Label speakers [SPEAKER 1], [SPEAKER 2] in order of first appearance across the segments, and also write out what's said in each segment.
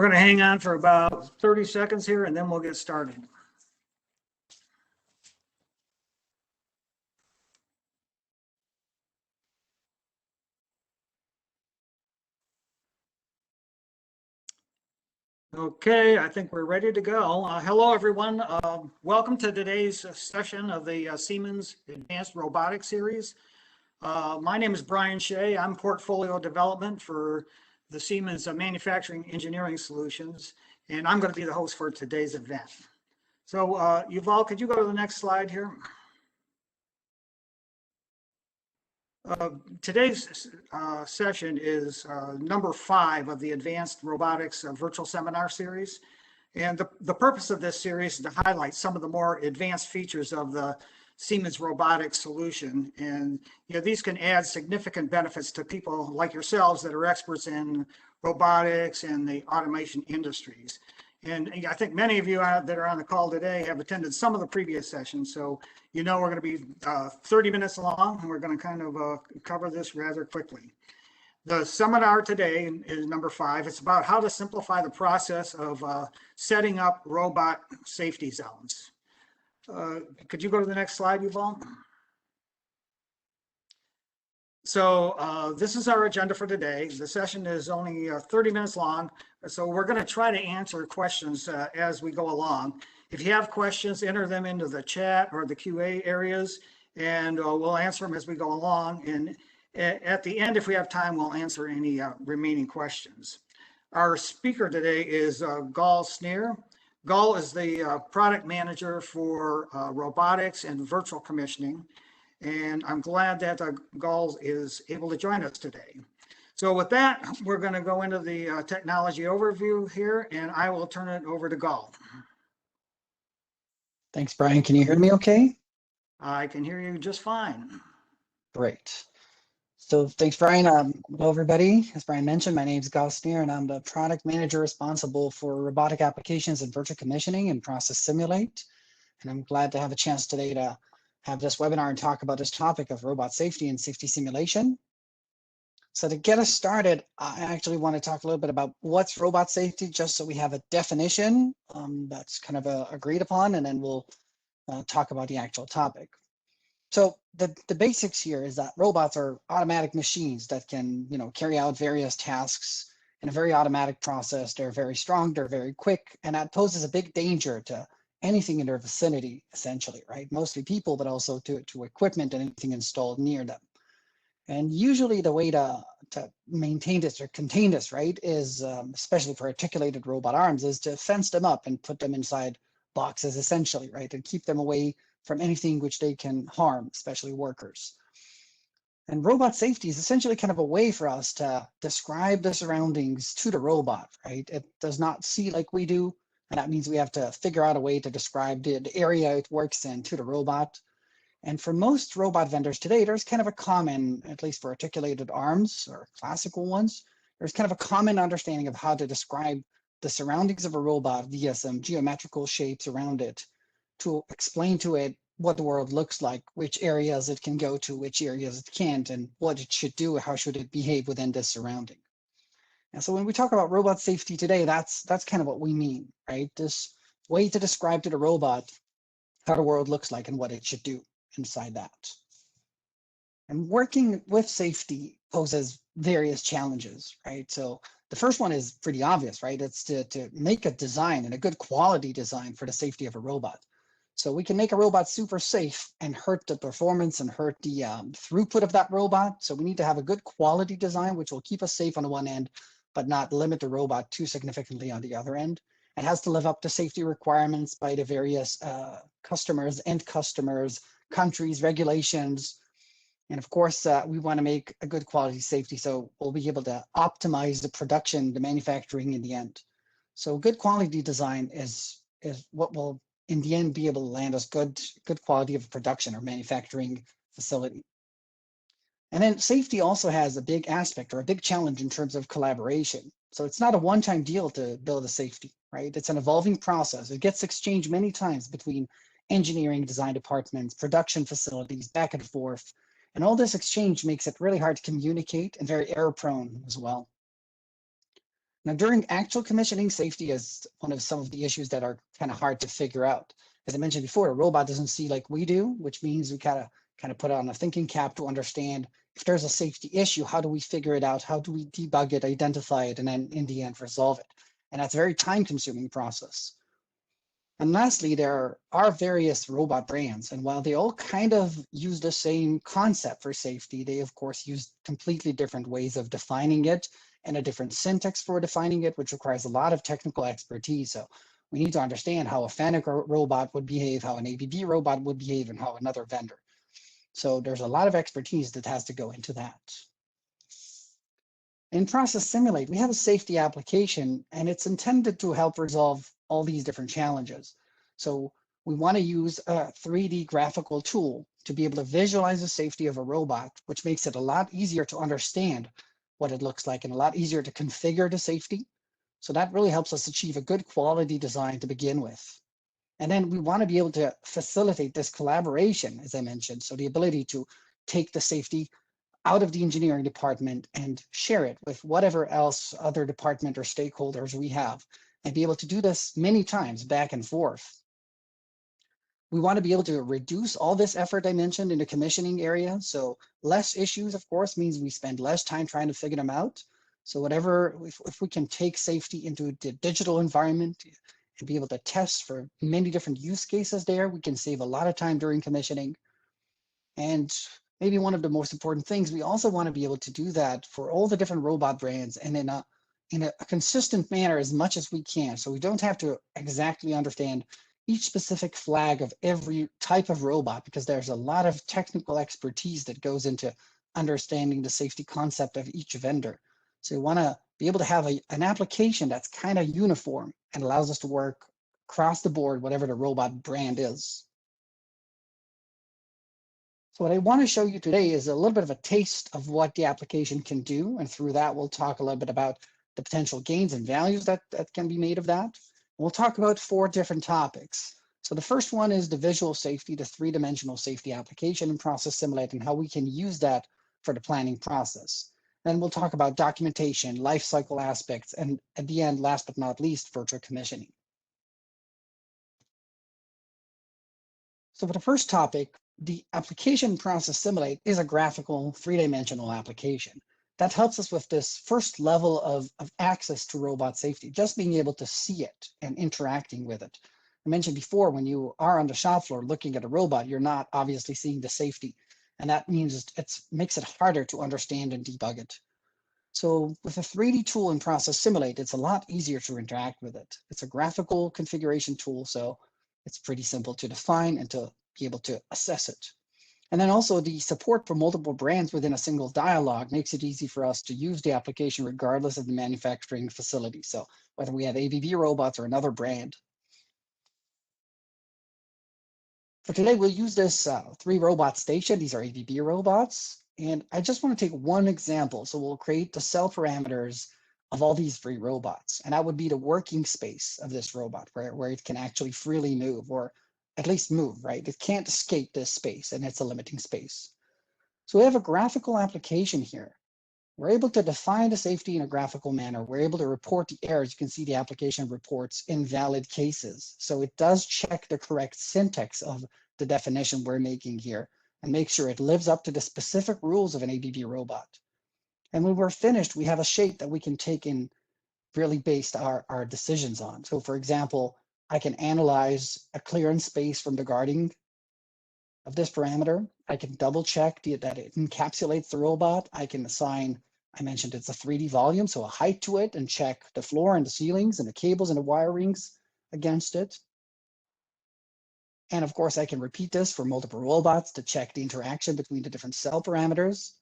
[SPEAKER 1] We're going to hang on for about 30 seconds here and then we'll get started. Okay, I think we're ready to go. Hello, everyone. Welcome to today's session of the Siemens Advanced Robotics Series. My name is Brian Shea. I'm Portfolio Development for the Siemens Manufacturing Engineering Solutions, and I'm going to be the host for today's event. So Yuval, could you go to the next slide here? Today's session is number 5 of the Advanced Robotics Virtual Seminar Series. And the purpose of this series is to highlight some of the more advanced features of the Siemens robotics solution. And these can add significant benefits to people like yourselves that are experts in robotics and the automation industries. And I think many of you that are on the call today have attended some of the previous sessions. So we're going to be 30 minutes long, and we're going to kind of cover this rather quickly. The seminar today is number 5. It's about how to simplify the process of setting up robot safety zones. Could you go to the next slide, Yuval? So this is our agenda for today. The session is only 30 minutes long, so we're going to try to answer questions as we go along. If you have questions, enter them into the chat or the QA areas, and we'll answer them as we go along. And at the end, if we have time, we'll answer any remaining questions. Our speaker today is Gal Sneer. Gal is the product manager for robotics and virtual commissioning. And I'm glad that Gal is able to join us today. So with that, we're going to go into the technology overview here, and I will turn it over to Gal.
[SPEAKER 2] Thanks, Brian. Can you hear me okay?
[SPEAKER 1] I can hear you just fine.
[SPEAKER 2] Great. So thanks, Brian. Hello, everybody. As Brian mentioned, my name is Gal Sneer, and I'm the product manager responsible for robotic applications in virtual commissioning and Process Simulate. And I'm glad to have a chance today to have this webinar and talk about this topic of robot safety and safety simulation. So to get us started, I actually want to talk a little bit about what's robot safety, just so we have a definition that's kind of agreed upon, and then we'll talk about the actual topic. So the basics here is that robots are automatic machines that can, carry out various tasks in a very automatic process. They're very strong, they're very quick, and that poses a big danger to anything in their vicinity, essentially, right? Mostly people, but also to equipment and anything installed near them. And usually the way to maintain this or contain this, right, is, especially for articulated robot arms, is to fence them up and put them inside boxes, essentially, right, and keep them away from anything which they can harm, especially workers. And robot safety is essentially kind of a way for us to describe the surroundings to the robot, right? It does not see like we do, and that means we have to figure out a way to describe the area it works in to the robot. And for most robot vendors today, there's kind of a common, at least for articulated arms or classical ones, there's kind of a common understanding of how to describe the surroundings of a robot via some geometrical shapes around it to explain to it what the world looks like, which areas it can go to, which areas it can't, and what it should do, how should it behave within this surrounding. And so when we talk about robot safety today, that's kind of what we mean, right? This way to describe to the robot how the world looks like and what it should do inside that. And working with safety poses various challenges, right? So the first one is pretty obvious, right? It's to make a design, and a good quality design, for the safety of a robot. So we can make a robot super safe and hurt the performance and hurt the throughput of that robot. So we need to have a good quality design, which will keep us safe on the one end, but not limit the robot too significantly on the other end. It has to live up to safety requirements by the various customers, end customers, countries, regulations. And of course, we want to make a good quality safety, so we'll be able to optimize the production, the manufacturing in the end. So good quality design is what will in the end be able to land us good quality of production or manufacturing facility. And then safety also has a big aspect or a big challenge in terms of collaboration. So it's not a one-time deal to build a safety, right? It's an evolving process. It gets exchanged many times between engineering design departments, production facilities, back and forth. And all this exchange makes it really hard to communicate and very error prone as well. Now, during actual commissioning, safety is one of some of the issues that are kind of hard to figure out. As I mentioned before, a robot doesn't see like we do, which means we kind of put on a thinking cap to understand if there's a safety issue, how do we figure it out? How do we debug it, identify it, and then in the end resolve it? And that's a very time-consuming process. And lastly, there are various robot brands, and while they all kind of use the same concept for safety, they of course use completely different ways of defining it and a different syntax for defining it, which requires a lot of technical expertise. So we need to understand how a Fanuc robot would behave, how an ABB robot would behave, and how another vendor. So there's a lot of expertise that has to go into that. In Process Simulate, we have a safety application, and it's intended to help resolve all these different challenges. So we want to use a 3D graphical tool to be able to visualize the safety of a robot, which makes it a lot easier to understand what it looks like and a lot easier to configure the safety. So that really helps us achieve a good quality design to begin with. And then we want to be able to facilitate this collaboration, as I mentioned. So the ability to take the safety out of the engineering department and share it with whatever else other department or stakeholders we have, and be able to do this many times back and forth. We want to be able to reduce all this effort I mentioned in the commissioning area. So less issues, of course, means we spend less time trying to figure them out. So whatever, if we can take safety into the digital environment and be able to test for many different use cases there, we can save a lot of time during commissioning. And maybe one of the most important things, we also want to be able to do that for all the different robot brands and in a consistent manner as much as we can. So we don't have to exactly understand each specific flag of every type of robot, because there's a lot of technical expertise that goes into understanding the safety concept of each vendor. So we want to be able to have an application that's kind of uniform and allows us to work across the board, whatever the robot brand is. So what I want to show you today is a little bit of a taste of what the application can do. And through that, we'll talk a little bit about the potential gains and values that can be made of that. We'll talk about 4 different topics. So the first one is the visual safety, the 3-dimensional safety application in Process Simulate, and how we can use that for the planning process. Then we'll talk about documentation, life cycle aspects, and at the end, last but not least, virtual commissioning. So for the first topic, the application Process Simulate is a graphical 3-dimensional application that helps us with this first level of access to robot safety, just being able to see it and interacting with it. I mentioned before, when you are on the shop floor looking at a robot, you're not obviously seeing the safety, and that means it makes it harder to understand and debug it. So with a 3D tool in Process Simulate, it's a lot easier to interact with it. It's a graphical configuration tool, so it's pretty simple to define and to be able to assess it. And then also the support for multiple brands within a single dialog makes it easy for us to use the application regardless of the manufacturing facility. So whether we have ABB robots or another brand. For today, we'll use this 3-robot station. These are ABB robots. And I just want to take one example. So we'll create the cell parameters of all these 3 robots. And that would be the working space of this robot, where it can actually freely move, or at least move, right? It can't escape this space, and it's a limiting space. So we have a graphical application here. We're able to define the safety in a graphical manner. We're able to report the errors. You can see the application reports invalid cases. So it does check the correct syntax of the definition we're making here and make sure it lives up to the specific rules of an ABB robot. And when we're finished, we have a shape that we can take in really based our decisions on. So for example, I can analyze a clearance space from the guarding of this parameter. I can double check that it encapsulates the robot. I can assign, I mentioned it's a 3D volume, so a height to it, and check the floor and the ceilings and the cables and the wirings against it. And of course, I can repeat this for multiple robots to check the interaction between the different cell parameters.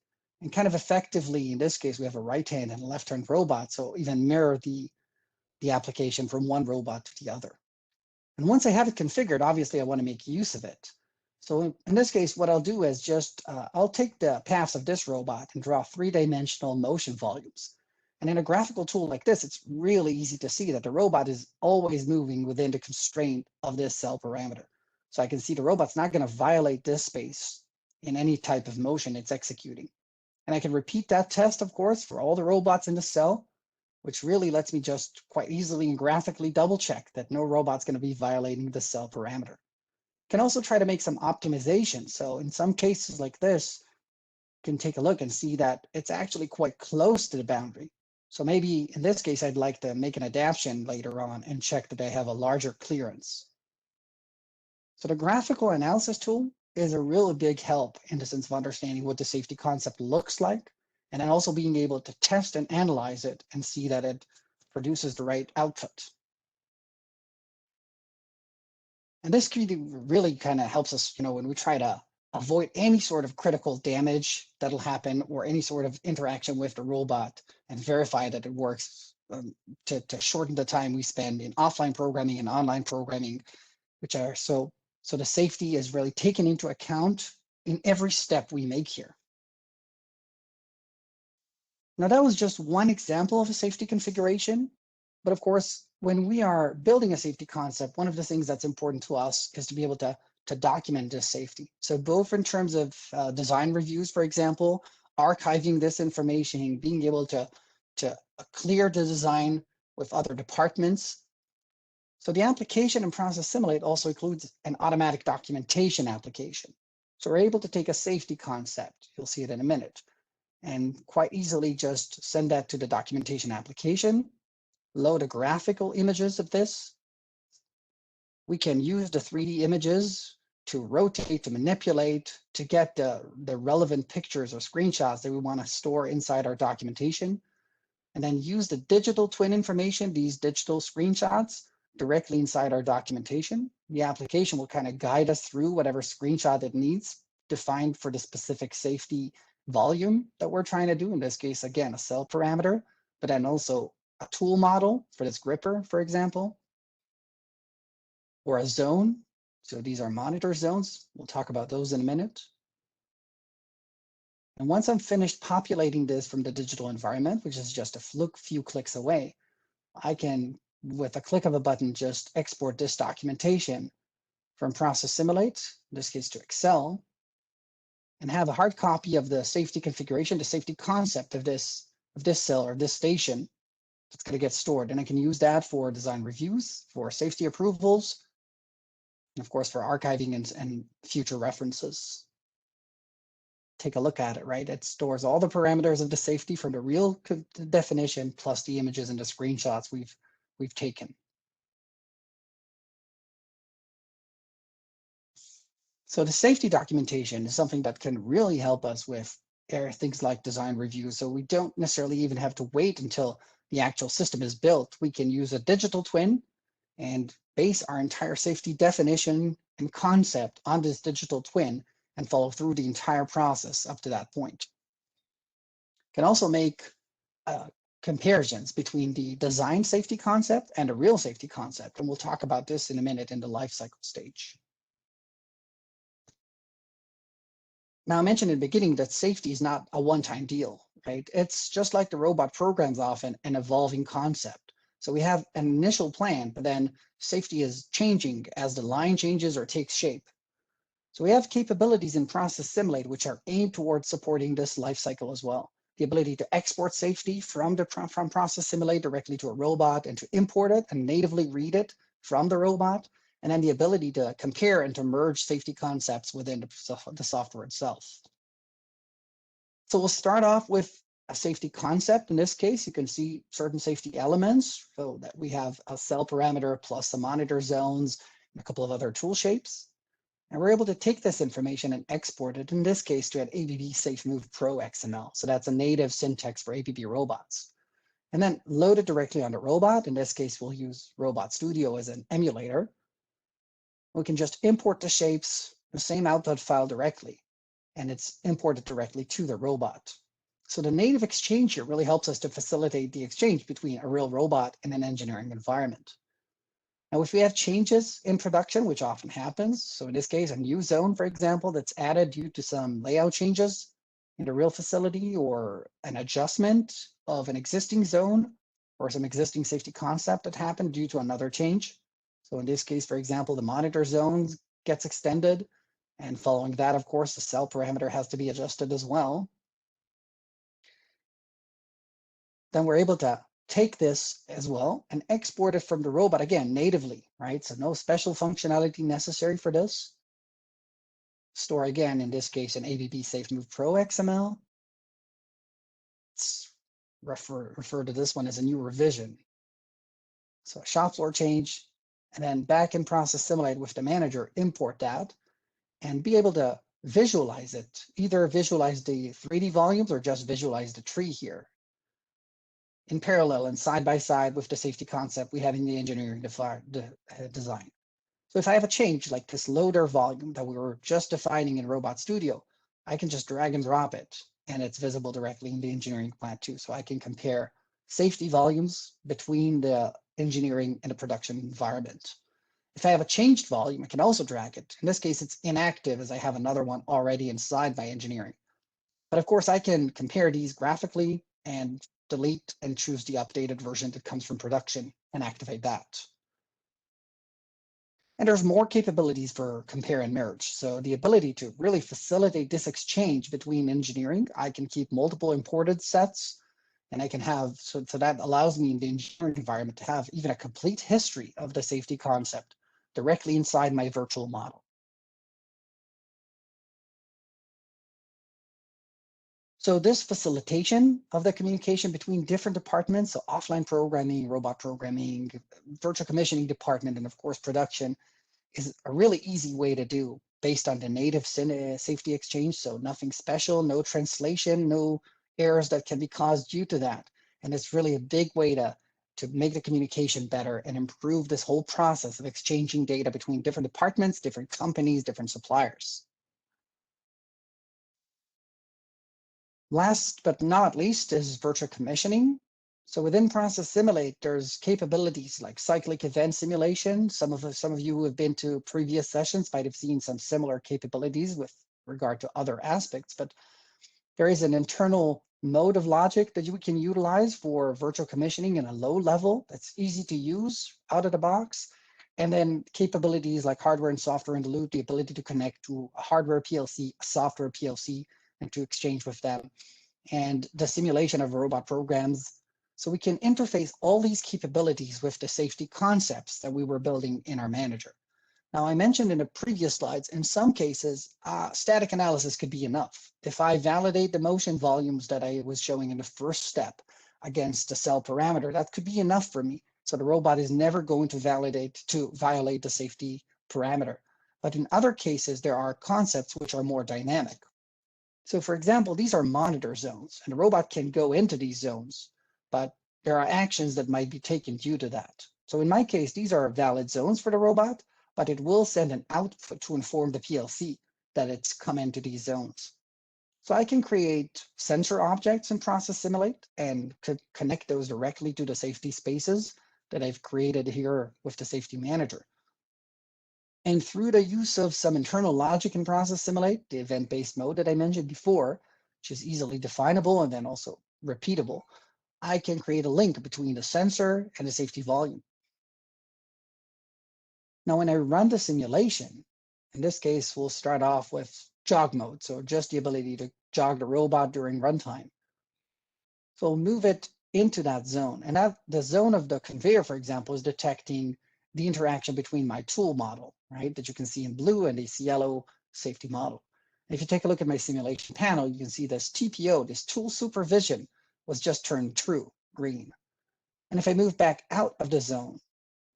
[SPEAKER 2] And kind of effectively, in this case, we have a right-hand and a left-hand robot, so even mirror the application from one robot to the other. And once I have it configured, obviously I want to make use of it. So in this case, what I'll do is just, I'll take the paths of this robot and draw 3-dimensional motion volumes. And in a graphical tool like this, it's really easy to see that the robot is always moving within the constraint of this cell parameter. So I can see the robot's not going to violate this space in any type of motion it's executing. And I can repeat that test, of course, for all the robots in the cell which really lets me just quite easily and graphically double check that no robot's going to be violating the cell parameter. Can also try to make some optimization. So in some cases like this, you can take a look and see that it's actually quite close to the boundary. So maybe in this case, I'd like to make an adaptation later on and check that I have a larger clearance. So the graphical analysis tool is a really big help in the sense of understanding what the safety concept looks like, and then also being able to test and analyze it and see that it produces the right output. And this really kind of helps us, when we try to avoid any sort of critical damage that'll happen or any sort of interaction with the robot and verify that it works, to shorten the time we spend in offline programming and online programming, which are so the safety is really taken into account in every step we make here. Now that was just one example of a safety configuration, but of course, when we are building a safety concept, one of the things that's important to us is to be able to document this safety. So both in terms of design reviews, for example, archiving this information, being able to clear the design with other departments. So the application in Process Simulate also includes an automatic documentation application. So we're able to take a safety concept, you'll see it in a minute, and quite easily just send that to the documentation application, load the graphical images of this. We can use the 3D images to rotate, to manipulate, to get the relevant pictures or screenshots that we want to store inside our documentation, and then use the digital twin information, these digital screenshots, directly inside our documentation. The application will kind of guide us through whatever screenshot it needs, defined for the specific safety volume that we're trying to do. In this case, again, a cell parameter, but then also a tool model for this gripper, for example, or a zone. So these are monitor zones. We'll talk about those in a minute. And once I'm finished populating this from the digital environment, which is just a few clicks away, I can, with a click of a button, just export this documentation from Process Simulate, in this case to Excel, and have a hard copy of the safety configuration, the safety concept of this cell or this station that's going to get stored. And I can use that for design reviews, for safety approvals, and of course for archiving and future references. Take a look at it, right? It stores all the parameters of the safety from the real definition plus the images and the screenshots we've taken. So the safety documentation is something that can really help us with things like design reviews. So we don't necessarily even have to wait until the actual system is built. We can use a digital twin and base our entire safety definition and concept on this digital twin and follow through the entire process up to that point. Can also make comparisons between the design safety concept and a real safety concept. And we'll talk about this in a minute in the life cycle stage. Now, I mentioned in the beginning that safety is not a one-time deal, right? It's just like the robot programs often an evolving concept. So we have an initial plan, but then safety is changing as the line changes or takes shape. So we have capabilities in Process Simulate which are aimed towards supporting this life cycle as well. The ability to export safety from Process Simulate directly to a robot and to import it and natively read it from the robot, and then the ability to compare and to merge safety concepts within the software itself. So we'll start off with a safety concept. In this case, you can see certain safety elements, so that we have a cell parameter plus the monitor zones and a couple of other tool shapes. And we're able to take this information and export it, in this case, to an ABB SafeMove Pro XML. So that's a native syntax for ABB robots. And then load it directly on the robot. In this case, we'll use Robot Studio as an emulator. We can just import the shapes, the same output file directly, and it's imported directly to the robot. So the native exchange here really helps us to facilitate the exchange between a real robot and an engineering environment. Now, if we have changes in production, which often happens, so in this case, a new zone, for example, that's added due to some layout changes in the real facility or an adjustment of an existing zone or some existing safety concept that happened due to another change. So in this case, for example, the monitor zone gets extended, and following that, of course, the cell parameter has to be adjusted as well. Then we're able to take this as well and export it from the robot again natively, right? So no special functionality necessary for this. Store again, in this case, an ABB SafeMove Pro XML. Let's refer to this one as a new revision. So a shop floor change, and then back in Process Simulate with the manager, import that and be able to visualize it. Either visualize the 3D volumes or just visualize the tree here in parallel and side by side with the safety concept we have in the engineering design. So if I have a change like this loader volume that we were just defining in Robot Studio, I can just drag and drop it and it's visible directly in the engineering plant too. So I can compare safety volumes between the engineering and the production environment. If I have a changed volume, I can also drag it. In this case, it's inactive as I have another one already inside my engineering. But of course, I can compare these graphically and delete and choose the updated version that comes from production and activate that. And there's more capabilities for compare and merge. So the ability to really facilitate this exchange between engineering, I can keep multiple imported sets and I can have, so that allows me in the engineering environment to have even a complete history of the safety concept directly inside my virtual model. So this facilitation of the communication between different departments, so offline programming, robot programming, virtual commissioning department, and of course production, is a really easy way to do based on the native safety exchange. So nothing special, no translation, no errors that can be caused due to that. And it's really a big way to make the communication better and improve this whole process of exchanging data between different departments, different companies, different suppliers. Last but not least is virtual commissioning. So within Process Simulate, there's capabilities like cyclic event simulation. Some of you who have been to previous sessions might have seen some similar capabilities with regard to other aspects, but there is an internal mode of logic that you can utilize for virtual commissioning in a low level that's easy to use out of the box. And then capabilities like hardware and software in the loop, the ability to connect to a hardware PLC, a software PLC, and to exchange with them, and the simulation of robot programs. So we can interface all these capabilities with the safety concepts that we were building in our manager. Now, I mentioned in the previous slides, in some cases, static analysis could be enough. If I validate the motion volumes that I was showing in the first step against a cell parameter, that could be enough for me. So the robot is never going to violate the safety parameter. But in other cases, there are concepts which are more dynamic. So for example, these are monitor zones, and the robot can go into these zones, but there are actions that might be taken due to that. So in my case, these are valid zones for the robot, but it will send an output to inform the PLC that it's come into these zones. So I can create sensor objects in Process Simulate and connect those directly to the safety spaces that I've created here with the Safety Manager. And through the use of some internal logic in Process Simulate, the event-based mode that I mentioned before, which is easily definable and then also repeatable, I can create a link between the sensor and the safety volume. Now, when I run the simulation, in this case, we'll start off with jog mode, so just the ability to jog the robot during runtime. So we'll move it into that zone. And that the zone of the conveyor, for example, is detecting the interaction between my tool model, right, that you can see in blue, and this yellow safety model. And if you take a look at my simulation panel, you can see this TPO, this tool supervision, was just turned true, green. And if I move back out of the zone,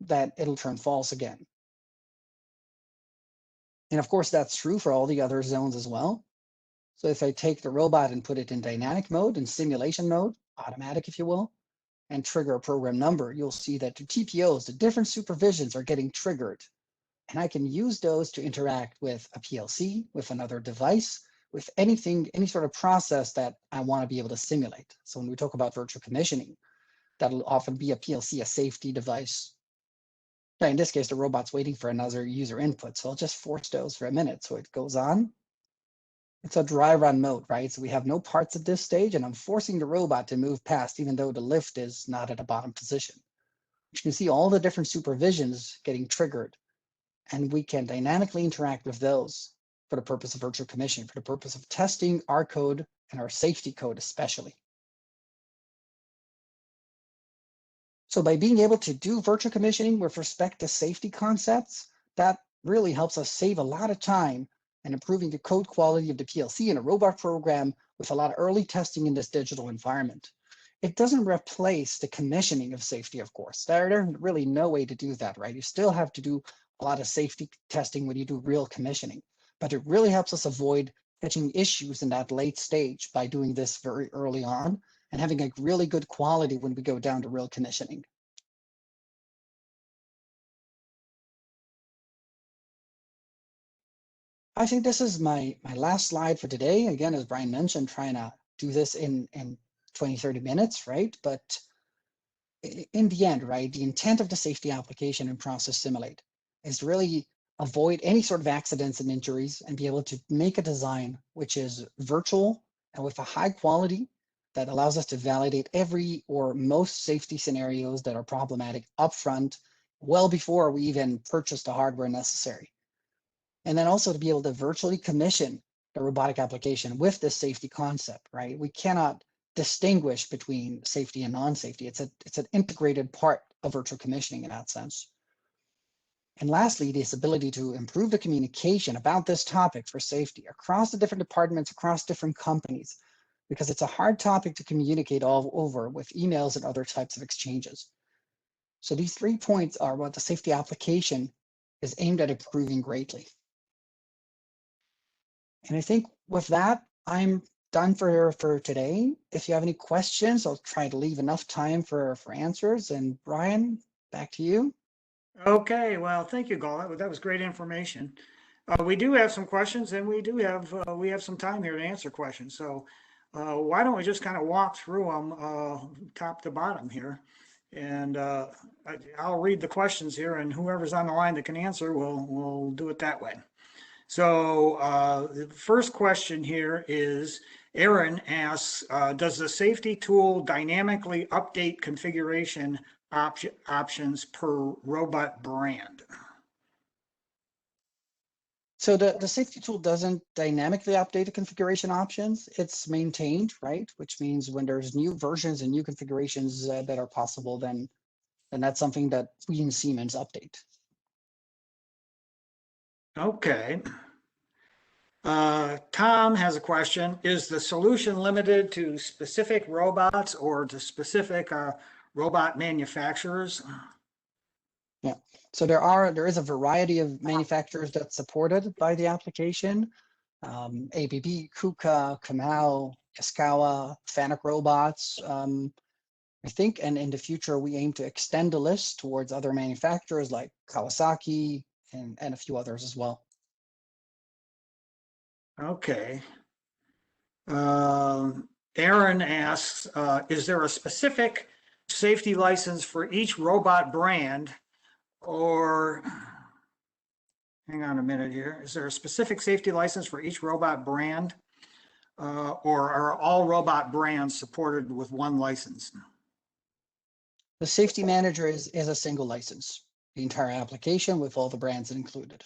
[SPEAKER 2] that it'll turn false again. And of course, that's true for all the other zones as well. So if I take the robot and put it in dynamic mode, in simulation mode, automatic, if you will, and trigger a program number, you'll see that the TPOs, the different supervisions are getting triggered. And I can use those to interact with a PLC, with another device, with anything, any sort of process that I want to be able to simulate. So when we talk about virtual commissioning, that'll often be a PLC, a safety device. Now, in this case, the robot's waiting for another user input. So I'll just force those for a minute. So it goes on. It's a dry run mode, right? So we have no parts at this stage, and I'm forcing the robot to move past, even though the lift is not at a bottom position. You can see all the different supervisions getting triggered, and we can dynamically interact with those for the purpose of virtual commissioning, for the purpose of testing our code and our safety code especially. So by being able to do virtual commissioning with respect to safety concepts, that really helps us save a lot of time and improving the code quality of the PLC in a robot program with a lot of early testing in this digital environment. It doesn't replace the commissioning of safety, of course. There's really no way to do that, right? You still have to do a lot of safety testing when you do real commissioning, but it really helps us avoid catching issues in that late stage by doing this very early on and having a really good quality when we go down to real commissioning. I think this is my last slide for today. Again, as Brian mentioned, trying to do this in 20, 30 minutes, right? But in the end, right, the intent of the safety application in Process Simulate is to really avoid any sort of accidents and injuries and be able to make a design which is virtual and with a high quality that allows us to validate every or most safety scenarios that are problematic upfront, well before we even purchase the hardware necessary. And then also to be able to virtually commission the robotic application with this safety concept, right? We cannot distinguish between safety and non-safety. It's an integrated part of virtual commissioning in that sense. And lastly, this ability to improve the communication about this topic for safety across the different departments, across different companies, because it's a hard topic to communicate all over with emails and other types of exchanges. So these 3 points are what the safety application is aimed at improving greatly. And I think with that, I'm done for today. If you have any questions, I'll try to leave enough time for answers. And Brian, back to you.
[SPEAKER 1] Okay, well, thank you, Galt. That was great information. We do have some questions, and we have some time here to answer questions. So why don't we just kind of walk through them top to bottom here? And I'll read the questions here, and whoever's on the line that can answer, we'll do it that way. So the first question here is, Aaron asks, does the safety tool dynamically update configuration options per robot brand?
[SPEAKER 2] So the safety tool doesn't dynamically update the configuration options. It's maintained, right? Which means when there's new versions and new configurations that are possible, then that's something that we in Siemens update.
[SPEAKER 1] Okay. Tom has a question. Is the solution limited to specific robots or to specific robot manufacturers?
[SPEAKER 2] Yeah. So there is a variety of manufacturers that's supported by the application. ABB, Kuka, Comau, Yaskawa, Fanuc robots. I think, and in the future, we aim to extend the list towards other manufacturers like Kawasaki and a few others as well.
[SPEAKER 1] Okay. Aaron asks, is there a specific safety license for each robot brand, or hang on a minute here. Is there a specific safety license for each robot brand, or are all robot brands supported with one license?
[SPEAKER 2] The safety manager is a single license, the entire application with all the brands included.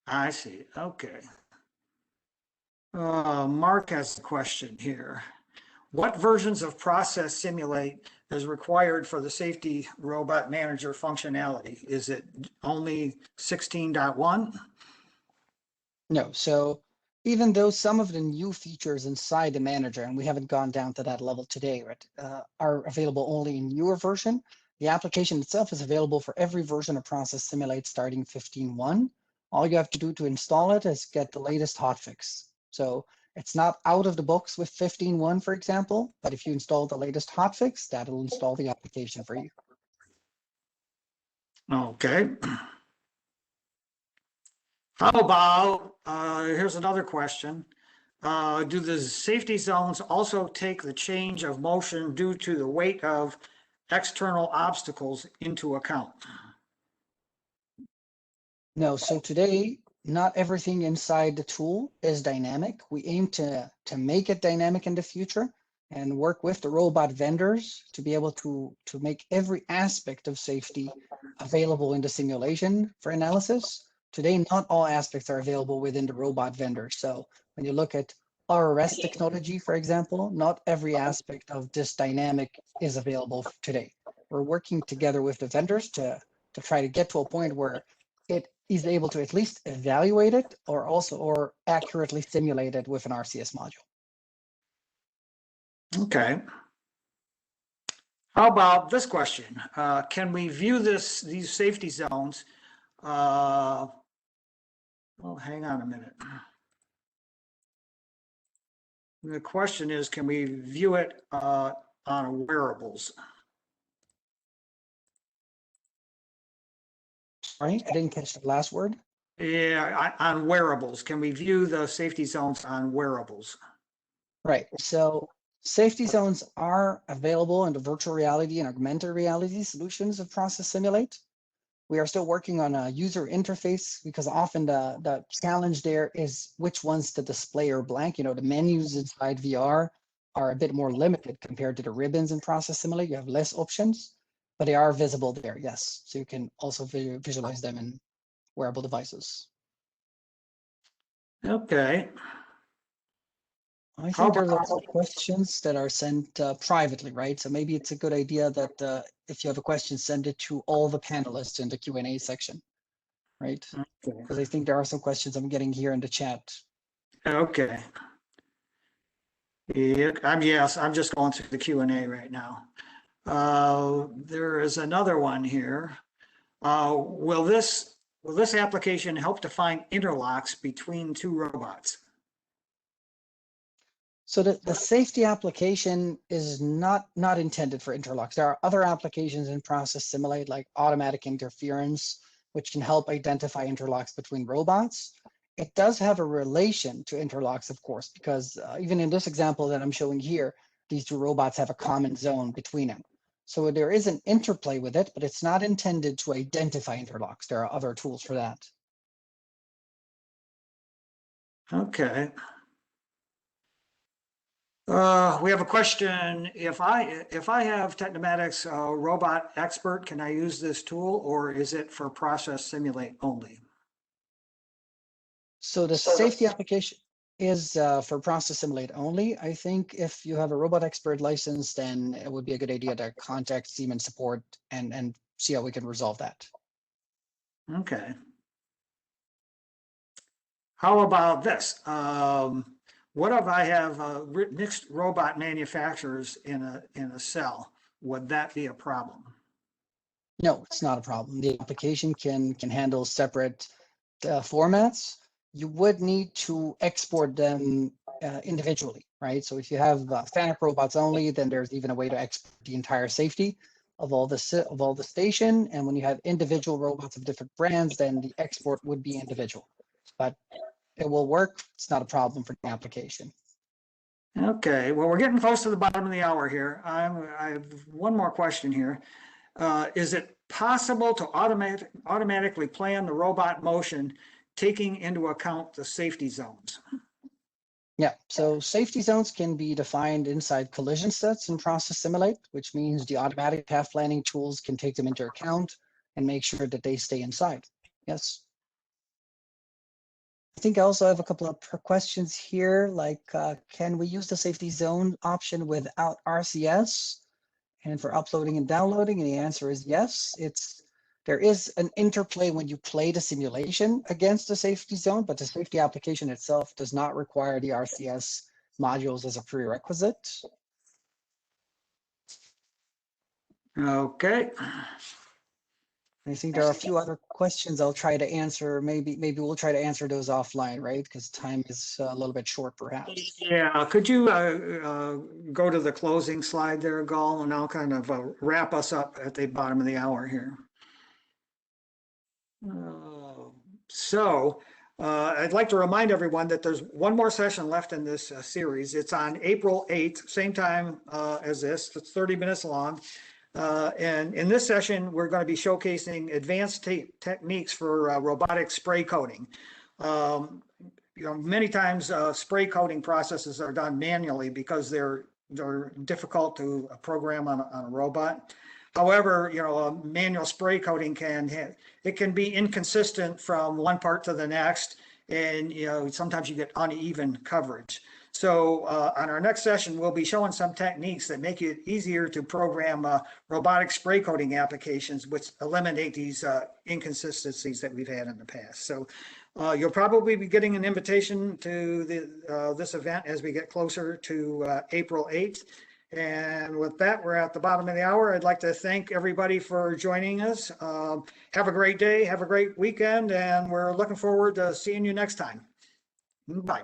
[SPEAKER 1] I see. Okay. Mark has a question here. What versions of Process Simulate is required for the safety robot manager functionality? Is it only 16.1?
[SPEAKER 2] No, so even though some of the new features inside the manager, and we haven't gone down to that level today, right, are available only in newer version, the application itself is available for every version of Process Simulate starting 15.1. All you have to do to install it is get the latest hotfix. So it's not out of the box with 15.1, for example, but if you install the latest hotfix, that'll install the application for you.
[SPEAKER 1] Okay. How about, here's another question. Do the safety zones also take the change of motion due to the weight of external obstacles into account?
[SPEAKER 2] No, so today, not everything inside the tool is dynamic. We aim to make it dynamic in the future and work with the robot vendors to be able to make every aspect of safety available in the simulation for analysis. Today, not all aspects are available within the robot vendor. So when you look at RRS technology, for example, not every aspect of this dynamic is available today. we're working together with the vendors to try to get to a point where it is able to at least evaluate it or accurately simulate it with an RCS module.
[SPEAKER 1] Okay. How about this question? Can we view these safety zones? Well, hang on a minute. The question is, can we view it on wearables?
[SPEAKER 2] Sorry, I didn't catch the last word.
[SPEAKER 1] Yeah, on wearables. Can we view the safety zones on wearables?
[SPEAKER 2] Right. So safety zones are available in the virtual reality and augmented reality solutions of Process Simulate. We are still working on a user interface because often the challenge there is which ones to display or blank. You know, the menus inside VR are a bit more limited compared to the ribbons in Process Simulate. You have less options, but they are visible there, yes. So you can also visualize them in wearable devices.
[SPEAKER 1] Okay.
[SPEAKER 2] I think there's also questions that are sent privately, right? So maybe it's a good idea that if you have a question, send it to all the panelists in the Q&A section, right? Because I think there are some questions I'm getting here in the chat.
[SPEAKER 1] Okay. Yeah, I'm just going through the Q&A right now. There is another one here. Will this application help to find interlocks between two robots?
[SPEAKER 2] So the safety application is not intended for interlocks. There are other applications in Process Simulate, like automatic interference, which can help identify interlocks between robots. It does have a relation to interlocks, of course, because even in this example that I'm showing here, these two robots have a common zone between them. So there is an interplay with it, but it's not intended to identify interlocks. There are other tools for that.
[SPEAKER 1] Okay. We have a question. If I have Tecnomatix Robot Expert, can I use this tool, or is it for Process Simulate only?
[SPEAKER 2] So the safety application is for Process Simulate only. I think if you have a Robot Expert license, then it would be a good idea to contact Siemens support and see how we can resolve that.
[SPEAKER 1] Okay. How about this? What if I have mixed robot manufacturers in a cell? Would that be a problem?
[SPEAKER 2] No, it's not a problem. The application can handle separate formats. You would need to export them individually, right? So if you have Fanuc robots only, then there's even a way to export the entire safety of all the station. And when you have individual robots of different brands, then the export would be individual. But it will work. It's not a problem for the application.
[SPEAKER 1] Okay, well, we're getting close to the bottom of the hour here. I have one more question here. Is it possible to automatically plan the robot motion, taking into account the safety zones?
[SPEAKER 2] Yeah, so safety zones can be defined inside collision sets in Process Simulate, which means the automatic path planning tools can take them into account and make sure that they stay inside. Yes. I think I also have a couple of questions here, like can we use the safety zone option without RCS and for uploading and downloading? And the answer is yes. There is an interplay when you play the simulation against the safety zone, but the safety application itself does not require the RCS modules as a prerequisite.
[SPEAKER 1] Okay.
[SPEAKER 2] I think there are a few other questions I'll try to answer. Maybe we'll try to answer those offline, right? Because time is a little bit short, perhaps.
[SPEAKER 1] Yeah, could you go to the closing slide there, Gall, and I'll kind of wrap us up at the bottom of the hour here. I'd like to remind everyone that there's one more session left in this series. It's on April 8th, same time as this. It's 30 minutes long. And in this session, we're going to be showcasing advanced techniques for robotic spray coating. Many times spray coating processes are done manually because they're difficult to program on a robot. However, a manual spray coating can be inconsistent from one part to the next, and sometimes you get uneven coverage. So on our next session, we'll be showing some techniques that make it easier to program robotic spray coating applications, which eliminate these inconsistencies that we've had in the past. So you'll probably be getting an invitation to this event as we get closer to April 8th. And with that, we're at the bottom of the hour. I'd like to thank everybody for joining us. Have a great day, have a great weekend, and we're looking forward to seeing you next time. Bye.